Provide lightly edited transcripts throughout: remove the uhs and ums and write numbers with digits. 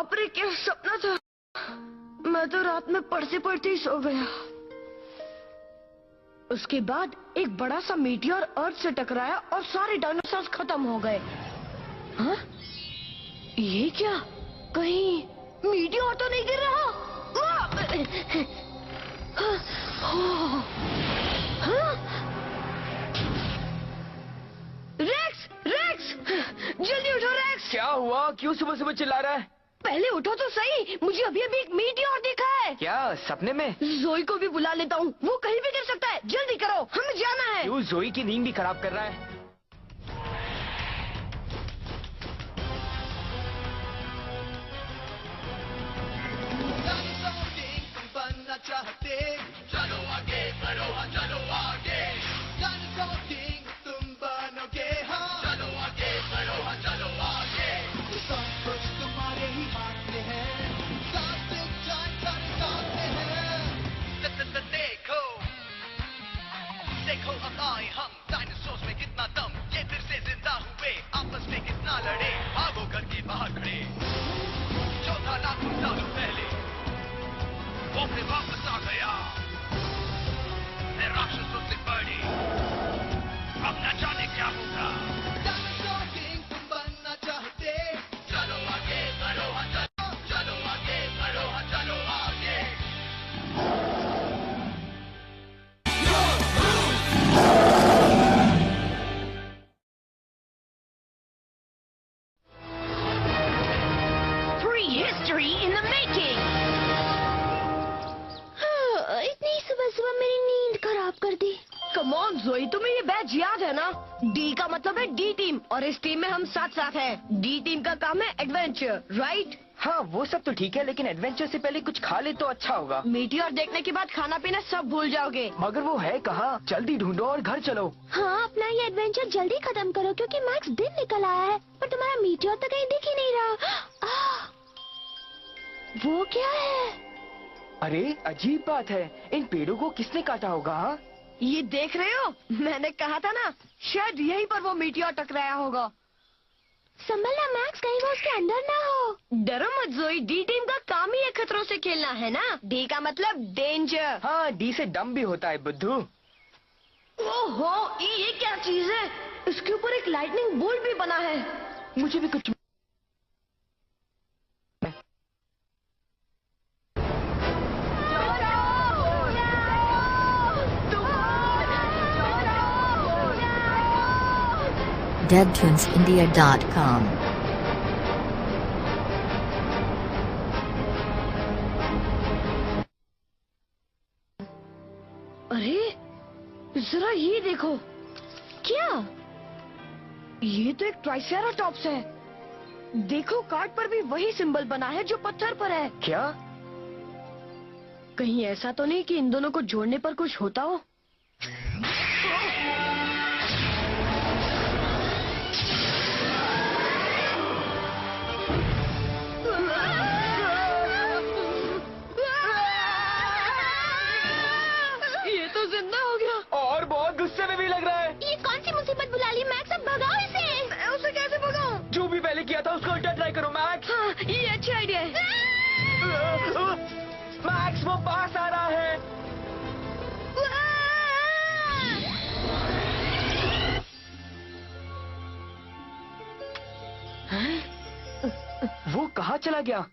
बाप रे, क्या सपना था। मैं तो रात में पढ़ते पढ़ते ही सो गया। उसके बाद एक बड़ा सा मीटियोर अर्थ से टकराया और सारे डायनासोर खत्म हो गए। हाँ? ये क्या? कहीं मीटियोर तो नहीं गिर रहा? हाँ? रेक्स, रेक्स, जल्दी उठो रेक्स। क्या हुआ? क्यों सुबह सुबह चिल्ला रहा है? पहले उठो तो सही, मुझे अभी अभी एक मीटियोर दिखा है। क्या सपने में? जोई को भी बुला लेता हूँ, वो कहीं भी गिर सकता है। जल्दी करो, हमें जाना है। क्यों जोई की नींद भी खराब कर रहा है? चाहते चलो आगे बढ़ो, हाँ चलो आगे। डायनासोर किंग तुम बनोगे, हाँ चलो आगे बढ़ो, हाँ चलो आगे। सब कुछ तुम्हारे ही हाथ में है, साथ जान सारे साथ में है। देखो देखो अब आए हम, डायनासोर्स में कितना दम, ये फिर से जिंदा हुए, आपस में कितना लड़े, भागो घर के बाहर खड़े। जो था लाखों सालों पहले वो फिर वापस आ गया, राक्षसों से बड़ी। अब न जाने क्या होगा। डायनासोर किंग तुम बनना चाहते, चलो आगे बढ़ो, हाँ चलो, चलो आगे बढ़ो, हाँ चलो आगे। Prehistory in the making. इतनी सुबह सुबह मेरी नींद खराब कर दी। कम ऑन जोई, तुम्हें ये बैच याद है ना? डी का मतलब है डी टीम, और इस टीम में हम साथ साथ हैं। डी टीम का काम है एडवेंचर, राइट? हाँ वो सब तो ठीक है, लेकिन एडवेंचर से पहले कुछ खा ले तो अच्छा होगा। मीटियोर देखने के बाद खाना पीना सब भूल जाओगे। मगर वो है कहाँ? जल्दी ढूंढो और घर चलो। हाँ, अपना ये एडवेंचर जल्दी खत्म करो, क्योंकि मैक्स दिन निकल आया है, पर तुम्हारा मीटियोर तो कहीं दिख ही नहीं रहा। वो क्या है? अरे अजीब बात है, इन पेड़ों को किसने काटा होगा? हाँ? ये देख रहे हो? मैंने कहा था ना, शायद यहीं पर वो मीटियोर टकराया होगा। संभलना मैक्स, कहीं वो उसके अंदर ना हो। डरो मत जोई, डी टीम का काम ही है खतरों से खेलना, है ना? डी का मतलब डेंजर। हाँ, डी से डम भी होता है बुद्धू। ओहो, ये क्या चीज है? इसके ऊपर एक लाइटनिंग बोल्ट भी बना है। मुझे भी कुछ deadtoonsindia.com अरे जरा ये देखो। क्या? ये तो एक ट्राइसेराटॉप्स है। देखो, कार्ड पर भी वही सिंबल बना है जो पत्थर पर है। क्या? कहीं ऐसा तो नहीं कि इन दोनों को जोड़ने पर कुछ होता हो? ये तो जिंदा हो गया और बहुत गुस्से में भी लग रहा है। ये कौन सी मुसीबत बुला ली मैक्स? अब भगाओ इसे। मैं उसे कैसे भगाऊं? जो भी पहले किया था उसको उल्टा ट्राई करो मैक्स। हाँ, ये अच्छा आइडिया है। मैक्स वो पास आ रहा है। वो कहाँ चला गया?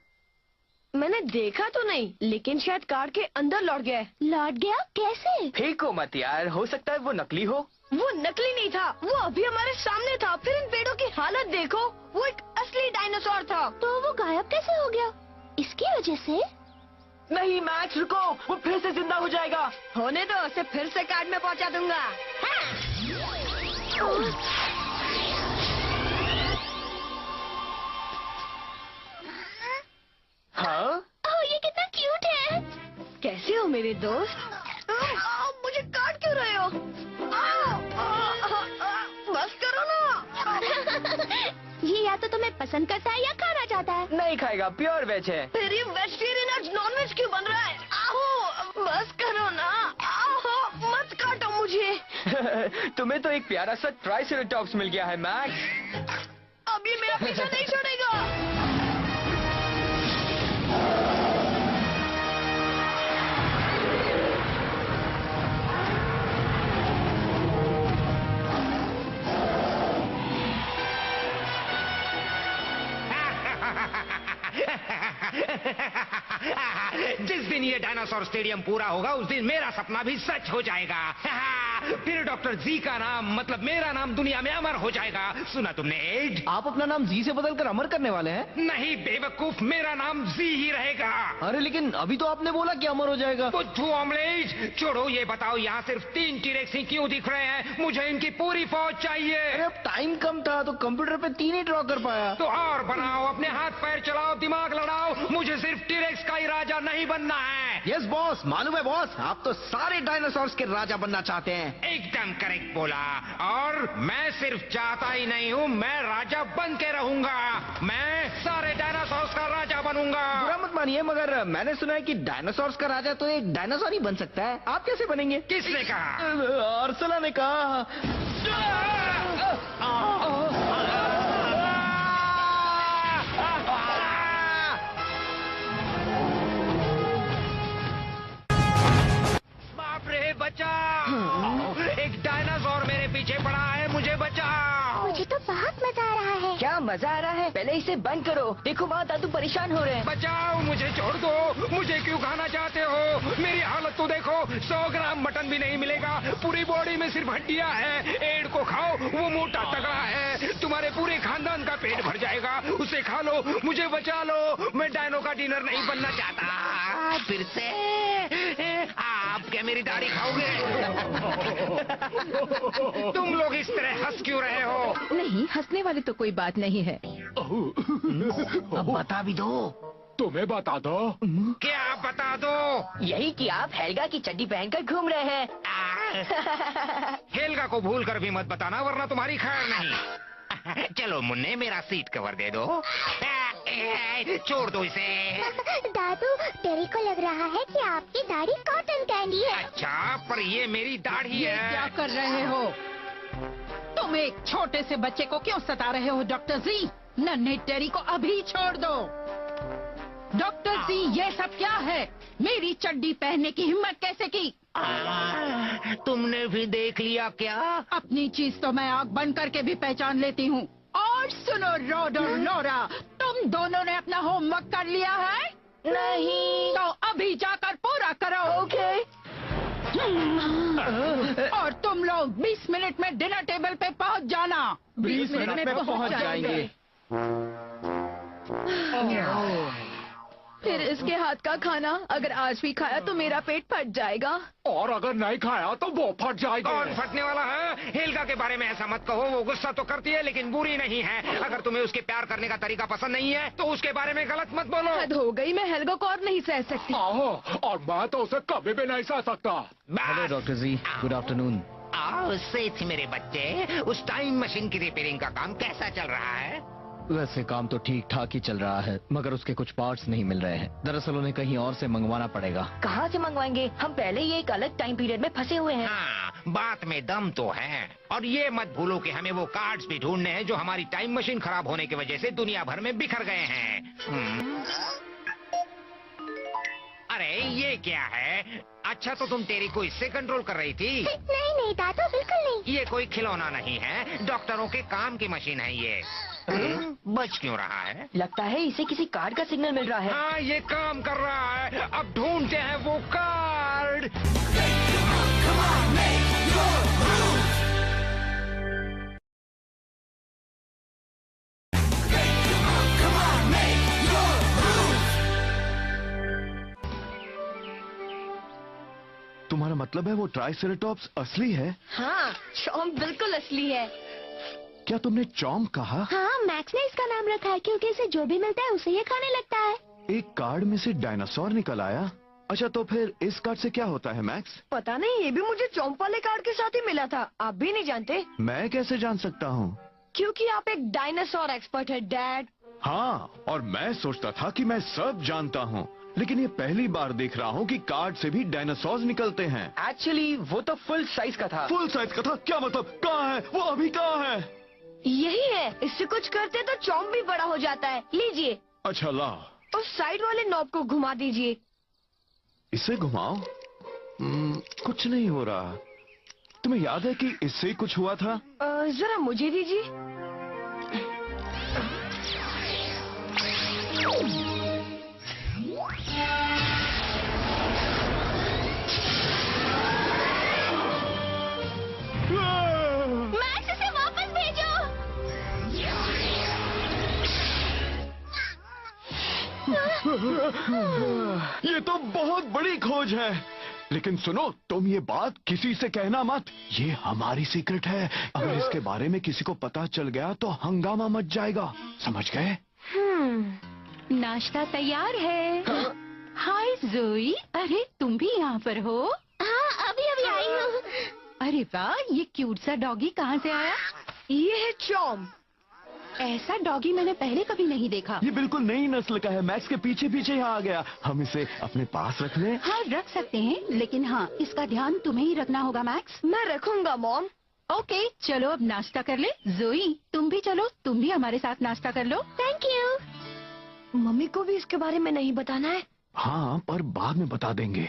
मैंने देखा तो नहीं, लेकिन शायद कार के अंदर लौट गया है। लौट गया? कैसे? फेंको मत यार, हो सकता है वो नकली हो। वो नकली नहीं था, वो अभी हमारे सामने था। फिर इन पेड़ों की हालत देखो, वो एक असली डायनासोर था। तो वो गायब कैसे हो गया? इसकी वजह से? नहीं मैक्स रुको, वो फिर से जिंदा हो जाएगा। होने दो, उसे फिर से कार्ड में पहुंचा दूंगा। हाँ? ओह, ये कितना क्यूट है। कैसे हो मेरे दोस्त? मुझे काट क्यों रहे हो? बस करो ना। ये या तो तुम्हें पसंद करता है या खाना चाहता है। नहीं खाएगा, प्योर वेज है। फिर ये वेजिटेरियन आज नॉन वेज क्यों बन रहा है? आओ, बस करो ना। आओ, मत काटो मुझे। तुम्हें तो एक प्यारा सा ट्राइसेराटॉप्स मिल गया है मैक्स। अब ये मेरा पीछा नहीं छोड़ेगा। डायनासोर स्टेडियम पूरा होगा उस दिन मेरा सपना भी सच हो जाएगा। फिर डॉक्टर जी का नाम मतलब मेरा नाम दुनिया में अमर हो जाएगा। सुना तुमने एड? आप अपना नाम जी से बदलकर अमर करने वाले हैं? नहीं बेवकूफ, मेरा नाम जी ही रहेगा। अरे लेकिन अभी तो आपने बोला कि अमर हो जाएगा। बुद्धू ऑमलेट, छोड़ो ये बताओ यहाँ सिर्फ 3 टीरेक्स ही क्यों दिख रहे हैं? मुझे इनकी पूरी फौज चाहिए। अरे अब टाइम कम था तो कंप्यूटर पे 3 ही ड्रॉ कर पाया। तो और बनाओ, अपने हाथ पैर चलाओ, दिमाग लड़ाओ। मुझे सिर्फ टीरेक्स का ही राजा नहीं बनना है। यस बॉस, मालूम है बॉस, आप तो सारे डायनासोर्स के राजा बनना चाहते हैं। एकदम करेक्ट बोला। और मैं सिर्फ चाहता ही नहीं हूँ, मैं राजा बन के रहूंगा। मैं सारे डायनासोर्स का राजा बनूंगा। बुरा मत मानिए, मगर मैंने सुना है कि डायनासोर्स का राजा तो एक डायनासोर ही बन सकता है। आप कैसे बनेंगे? किसने कहा? अर्सला ने कहा। बाप रे, बचाओ! एक डायनासोर मेरे पीछे पड़ा है, मुझे बचाओ! मुझे तो बहुत मजा आ रहा है। क्या मजा आ रहा है? पहले इसे बंद करो। देखो माँ दादू परेशान हो रहे हैं। बचाओ, मुझे छोड़ दो। मुझे क्यों खाना चाहते हो? मेरी हालत तो देखो, 100 ग्राम मटन भी नहीं मिलेगा। पूरी बॉडी में सिर्फ हड्डियां हैं। एड को खाओ, वो मोटा तगड़ा है। तुम्हारे पूरे खानदान का पेट भर जाएगा। उसे खा लो, मुझे बचा लो। मैं डायनो का डिनर नहीं बनना चाहता। फिर से आप क्या मेरी दाढ़ी खाओगे? तुम लोग इस तरह हंस क्यों रहे हो? नहीं, हंसने वाली तो कोई बात नहीं है। अब बता भी दो। तुम्हें बता दो। क्या बता दो? यही कि आप हेल्गा की चड्डी पहनकर घूम रहे हैं। हेल्गा को भूल कर भी मत बताना, वरना तुम्हारी खैर नहीं। चलो मुन्ने, मेरा सीट कवर दे दो। छोड़ दो इसे। दादू, तेरे को लग रहा है कि आपकी दाढ़ी कॉटन कैंडी है। अच्छा, पर ये मेरी दाढ़ी ये है। क्या कर रहे हो? तुम एक छोटे से बच्चे को क्यों सता रहे हो डॉक्टर जी? नन्हे टेरी को अभी छोड़ दो। डॉक्टर जी, ये सब क्या है? मेरी चड्डी पहनने की हिम्मत कैसे की? तुमने भी देख लिया क्या? अपनी चीज तो मैं आग बंद करके भी पहचान लेती हूँ। और सुनो रॉड और लॉरा, तुम दोनों ने अपना होमवर्क कर लिया है? नहीं। तो अभी जाकर पूरा करो। ओके। और तुम लोग 20 मिनट में डिनर टेबल पे पहुंच जाना। 20 मिनट में पहुंच जाएंगे। फिर इसके हाथ का खाना अगर आज भी खाया तो मेरा पेट फट जाएगा। और अगर नहीं खाया तो वो फट जाएगा। कौन फटने वाला है? हेल्गा के बारे में ऐसा मत कहो। वो गुस्सा तो करती है लेकिन बुरी नहीं है। अगर तुम्हें उसके प्यार करने का तरीका पसंद नहीं है तो उसके बारे में गलत मत बोलो। हद हो गई, मैं हेल्गा को और नहीं सह सकती। आहो, और मैं तो उसे कभी भी नहीं सह सकता। हेलो डॉक्टर जी, गुड आफ्टरनून। आओ सेठ मेरे बच्चे, उस टाइम मशीन की रिपेयरिंग का काम कैसा चल रहा है? वैसे काम तो ठीक ठाक ही चल रहा है, मगर उसके कुछ पार्ट्स नहीं मिल रहे हैं। दरअसल उन्हें कहीं और से मंगवाना पड़ेगा। कहाँ से मंगवाएंगे? हम पहले ही एक अलग टाइम पीरियड में फंसे हुए हैं। हाँ, बात में दम तो है। और ये मत भूलो कि हमें वो कार्ड्स भी ढूंढने हैं जो हमारी टाइम मशीन खराब होने की वजह से दुनिया भर में बिखर गए हैं। अरे ये क्या है? अच्छा, तो तुम टेरी को इससे कंट्रोल कर रही थी? नहीं नहीं दादू, बिल्कुल नहीं। ये कोई खिलौना नहीं है, डॉक्टरों के काम की मशीन है ये। बच क्यों रहा है? लगता है इसे किसी कार्ड का सिग्नल मिल रहा है। हाँ, ये काम कर रहा है। अब ढूंढते हैं वो कार्ड। तुम्हारा मतलब है वो ट्राइसेराटॉप्स असली है? हाँ, चॉम्प बिल्कुल असली है। क्या तुमने चॉम्प कहा? हाँ, मैक्स ने इसका नाम रखा है क्योंकि इसे जो भी मिलता है उसे ये खाने लगता है। एक कार्ड में से डायनासोर निकल आया? अच्छा, तो फिर इस कार्ड से क्या होता है मैक्स? पता नहीं, ये भी मुझे चॉम्प वाले कार्ड के साथ ही मिला था। आप भी नहीं जानते? मैं कैसे जान सकता हूँ? क्योंकि आप एक डायनासोर एक्सपर्ट है डैड। हाँ, और मैं सोचता था कि मैं सब जानता हूँ, लेकिन ये पहली बार देख रहा हूँ कि कार्ड से भी डायनासोर निकलते हैं। एक्चुअली वो तो फुल साइज का था। फुल साइज का था? क्या मतलब? कहाँ है वो? अभी कहाँ है? यही है, इससे कुछ करते तो चॉम्प भी बड़ा हो जाता है। लीजिए। अच्छा ला। उस साइड वाले नॉब को घुमा दीजिए। इसे घुमाओ। कुछ नहीं हो रहा। तुम्हें याद है कि इससे कुछ हुआ था? जरा मुझे दीजिए। ये तो बहुत बड़ी खोज है। लेकिन सुनो, तुम ये बात किसी से कहना मत। ये हमारी सीक्रेट है। अगर इसके बारे में किसी को पता चल गया तो हंगामा मच जाएगा, समझ गए? नाश्ता तैयार है। हाय जोई, अरे तुम भी यहाँ पर हो? हाँ, अभी अभी आई हूँ। अरे वाह, ये क्यूट सा डॉगी कहाँ से आया? ये है चॉम। ऐसा डॉगी मैंने पहले कभी नहीं देखा। ये बिल्कुल नई नस्ल का है। मैक्स के पीछे पीछे यहाँ आ गया। हम इसे अपने पास रख लें? हाँ, रख सकते हैं, लेकिन हाँ, इसका ध्यान तुम्हें ही रखना होगा मैक्स। मैं रखूंगा मॉम। ओके, चलो अब नाश्ता कर ले। जोई, तुम भी चलो, तुम भी हमारे साथ नाश्ता कर लो। Thank you. मम्मी को भी इसके बारे में नहीं बताना है। हाँ, पर बाद में बता देंगे।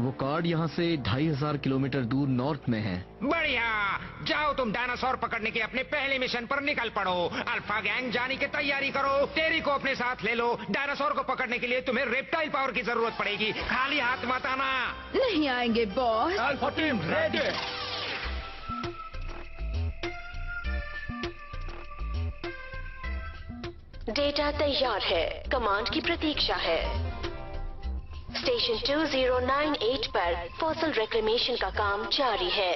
वो कार्ड यहाँ से 2500 किलोमीटर दूर नॉर्थ में है। बढ़िया, जाओ तुम डायनासोर पकड़ने के अपने पहले मिशन पर निकल पड़ो। अल्फा गैंग जाने की तैयारी करो। टेरी को अपने साथ ले लो। डायनासोर को पकड़ने के लिए तुम्हें रेप्टाइल पावर की जरूरत पड़ेगी। खाली हाथ मत आना। नहीं आएंगे boss. Alpha team ready. Data तैयार है। कमांड की प्रतीक्षा है। स्टेशन 2098 पर फॉसिल रिक्लेमेशन का काम जारी है।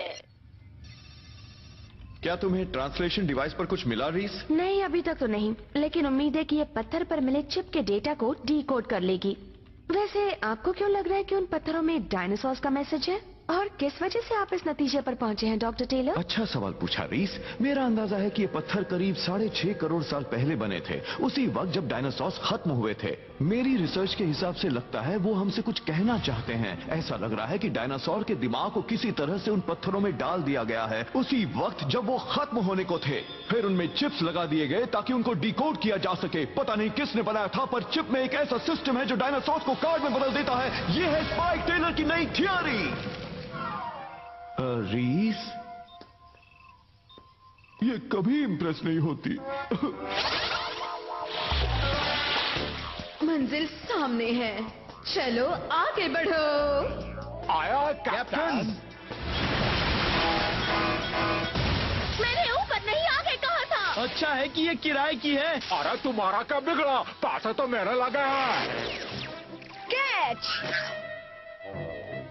क्या तुम्हें ट्रांसलेशन डिवाइस पर कुछ मिला, रीस? नहीं, अभी तक तो नहीं, लेकिन उम्मीद है कि ये पत्थर पर मिले चिप के डेटा को डीकोड कर लेगी। वैसे आपको क्यों लग रहा है कि उन पत्थरों में डायनासोर्स का मैसेज है? और किस वजह से आप इस नतीजे पर पहुंचे हैं डॉक्टर टेलर? अच्छा सवाल पूछा, रीस। मेरा अंदाजा है कि ये पत्थर करीब 6.5 करोड़ साल पहले बने थे, उसी वक्त जब डायनासोर्स खत्म हुए थे। मेरी रिसर्च के हिसाब से लगता है वो हमसे कुछ कहना चाहते हैं। ऐसा लग रहा है कि डायनासोर के दिमाग को किसी तरह से उन पत्थरों में डाल दिया गया है, उसी वक्त जब वो खत्म होने को थे। फिर उनमें चिप्स लगा दिए गए ताकि उनको डिकोड किया जा सके। पता नहीं किसने बनाया था, पर चिप में एक ऐसा सिस्टम है जो डायनासोर को कार्ड में बदल देता है। ये है स्पाइक टेलर की नई थियरी। रीस, ये कभी इंप्रेस नहीं होती। मंजिल सामने है, चलो आगे बढ़ो। आया कैप्टन। मैंने ऊपर नहीं आगे कहा था। अच्छा है कि ये किराए की है। अरे तुम्हारा क्या बिगड़ा, पैसा तो मेरा लगा है। कैच!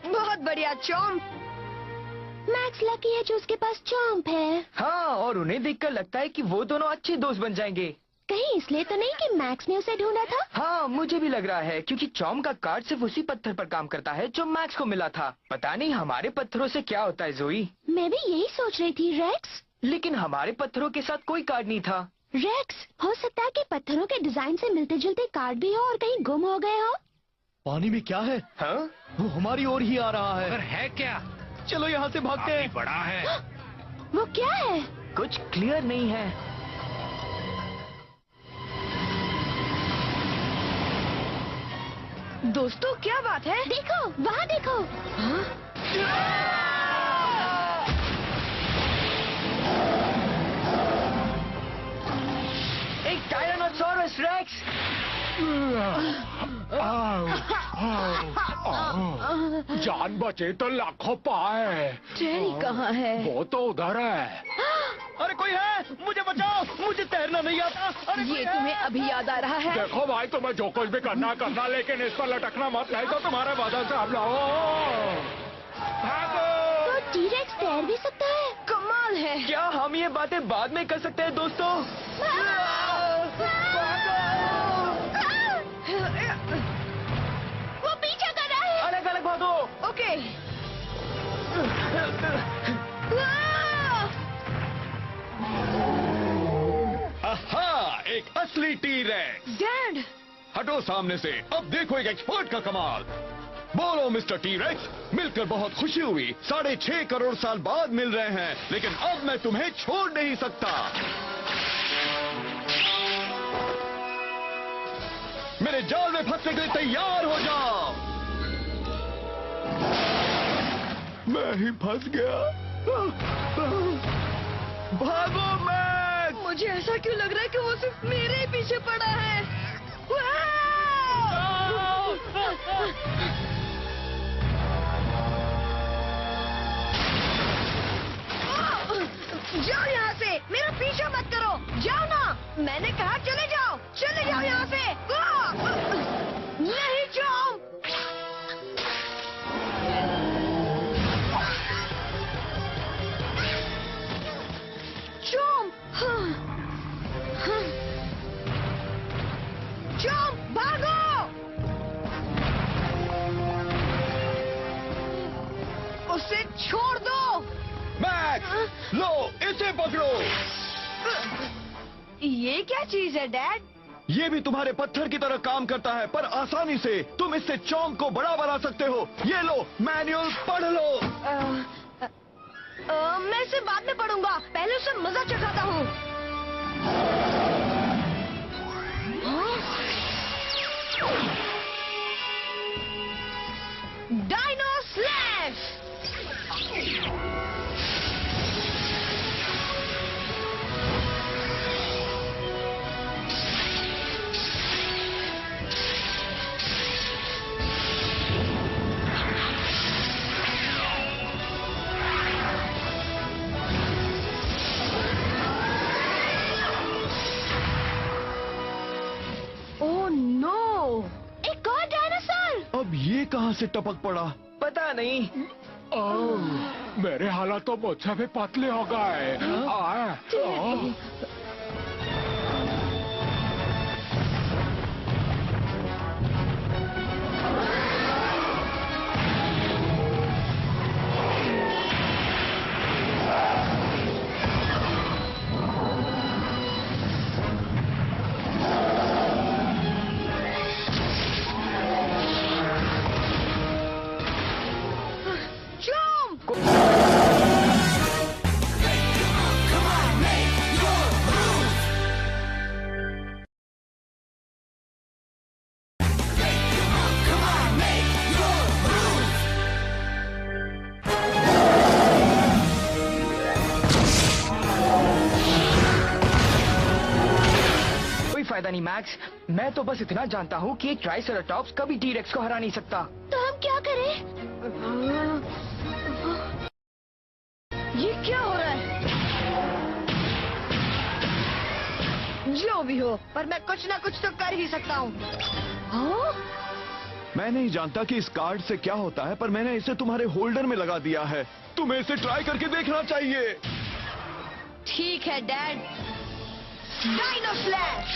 बहुत बढ़िया चॉम। मैक्स लकी है जो उसके पास चॉम्प है। हाँ, और उन्हें देखकर लगता है कि वो दोनों अच्छे दोस्त बन जाएंगे। कहीं इसलिए तो नहीं कि मैक्स ने उसे ढूंढा था? हाँ, मुझे भी लग रहा है, क्योंकि चॉम का कार्ड सिर्फ उसी पत्थर पर काम करता है जो मैक्स को मिला था। पता नहीं हमारे पत्थरों से क्या होता है जोई। मैं भी यही सोच रही थी रेक्स। लेकिन हमारे पत्थरों के साथ कोई कार्ड नहीं था। रेक्स, हो सकता है कि पत्थरों के डिजाइन से मिलते जुलते कार्ड भी हो और कहीं गुम हो गए हो। पानी में क्या है? हाँ? वो हमारी ओर ही आ रहा है। पर है क्या? चलो यहाँ से भागते हैं। बड़ा है। वो क्या है? कुछ क्लियर नहीं है। दोस्तों क्या बात है? देखो, वहाँ देखो। एक टायरानोसॉरस रेक्स। जान बचे तो लाखों पाए। टेरी कहाँ है? वो तो उधर है। अरे कोई है? मुझे बचाओ, मुझे तैरना नहीं आता। अरे कोई ये है? तुम्हें अभी याद आ रहा है? देखो भाई, तुम्हें जो कुछ भी करना लेकिन इस पर लटकना मत, नहीं तो तुम्हारे बदल से हमला हो। भागो। तो टी-रेक्स तैर भी सकता है? कमाल है। क्या हम ये बातें बाद में कर सकते हैं दोस्तों? वो पीछा कर रहा है। अलग अलग भागो। ओके। आहा, एक असली टी-रेक्स। डैड! हटो सामने से। अब देखो एक एक्सपर्ट का कमाल। बोलो मिस्टर टी-रेक्स, मिलकर बहुत खुशी हुई। 6.5 करोड़ साल बाद मिल रहे हैं, लेकिन अब मैं तुम्हें छोड़ नहीं सकता। मेरे जाल में फंसने के लिए तैयार हो जाओ। मैं ही फंस गया। भागो मैक्स! मुझे ऐसा क्यों लग रहा है कि वो सिर्फ मेरे ही पीछे पड़ा है? जाओ यहाँ से, मेरा पीछा मत करो। जाओ ना, मैंने कहा चले जाओ, चले जाओ यहाँ से। इसे पकड़ो। ये क्या चीज है डैड? ये भी तुम्हारे पत्थर की तरह काम करता है, पर आसानी से। तुम इससे चौंक को बड़ा बना सकते हो। ये लो, मैनुअल पढ़ लो। मैं इसे बाद में पढ़ूंगा, पहले उसे मजा चखाता हूँ। Dino slash! Oh no! एक और डायनासोर। अब ये कहाँ से टपक पड़ा? पता नहीं। मेरे हालात तो मुझसे भी पतले हो गए। फायदा नहीं मैक्स, मैं तो बस इतना जानता हूँ कि एक ट्राइसेराटॉप्स कभी टी-रेक्स को हरा नहीं सकता। तो हम क्या करें? ये क्या हो रहा है? जो भी हो, पर मैं कुछ ना कुछ तो कर ही सकता हूँ। मैं नहीं जानता कि इस कार्ड से क्या होता है, पर मैंने इसे तुम्हारे होल्डर में लगा दिया है। तुम्हें इसे ट्राई करके देखना चाहिए। ठीक है डैड। Dino slash!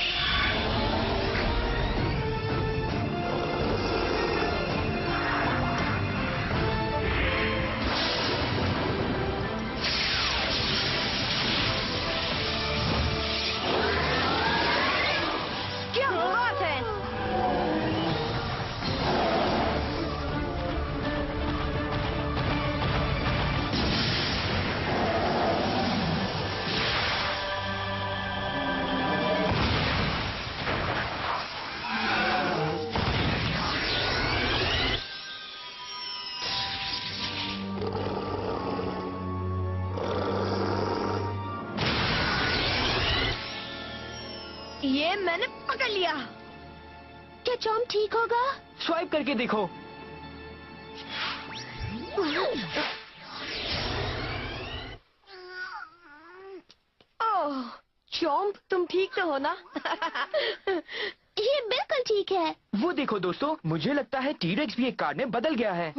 क्या बात है? ये मैंने पकड़ लिया। क्या चॉम ठीक होगा? स्वाइप करके देखो। ओह, चॉम्प तुम ठीक तो हो ना? ये बिल्कुल ठीक है। वो देखो दोस्तों, मुझे लगता है टी-रेक्स भी एक कार्ड में बदल गया है।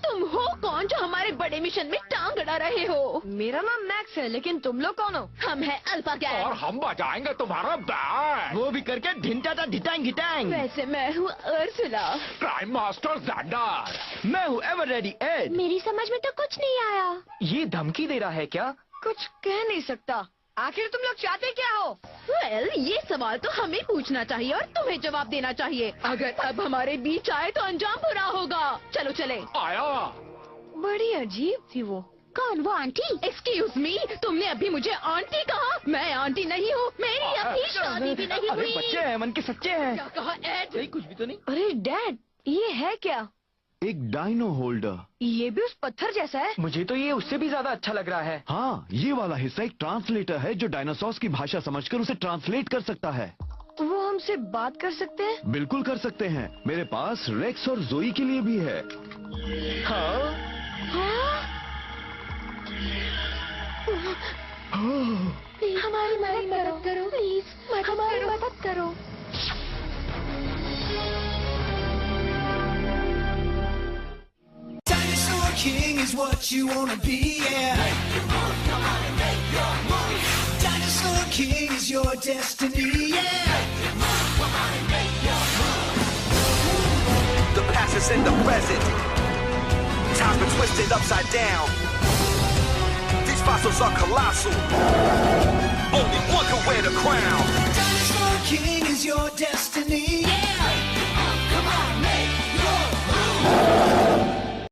तुम हो कौन जो हमारे बड़े मिशन में टांग अड़ा रहे हो? मेरा नाम मैक्स है, लेकिन तुम लोग कौन हो? हम है अल्फा गैंग। और हम बजाएंगे तुम्हारा बैंड। वो भी करके ढिंटाटा ढिटांग ढिटांग। वैसे मैं हूँ अर्सुला। Crime master ज़ैंडर। मैं हूँ एवर रेडी एड। मेरी समझ में तो कुछ नहीं आया। ये धमकी दे रहा है क्या? कुछ कह नहीं सकता। आखिर तुम लोग चाहते क्या हो? ये सवाल तो हमें पूछना चाहिए और तुम्हें जवाब देना चाहिए। अगर अब हमारे बीच आए तो अंजाम बुरा होगा। चलो चले। आया। बड़ी अजीब थी वो। कौन, वो आंटी? एक्सक्यूज मी, तुमने अभी मुझे आंटी कहा? मैं आंटी नहीं हूँ, मेरी अभी शादी भी नहीं अरे हुई। बच्चे हैं, मन के सच्चे हैं। क्या कहा एड? कुछ भी तो नहीं। अरे डैड, ये है क्या? एक डायनो होल्डर। ये भी उस पत्थर जैसा है। मुझे तो ये उससे भी ज्यादा अच्छा लग रहा है। हाँ, ये वाला हिस्सा एक ट्रांसलेटर है जो डायनासोर्स की भाषा समझकर उसे ट्रांसलेट कर सकता है। वो हमसे बात कर सकते हैं? बिल्कुल कर सकते हैं। मेरे पास रेक्स और जोई के लिए भी है। हाँ? हमारी मदद करो प्लीज, हमारी मदद करो। Dinosaur King is what you wanna be, yeah. Make your move, come on and make your move. Dinosaur King is your destiny, yeah. Make your move, come on and make your move. The past is in the present. Time's been twisted upside down. These fossils are colossal. Only one can wear the crown. Dinosaur King is your destiny. Yeah.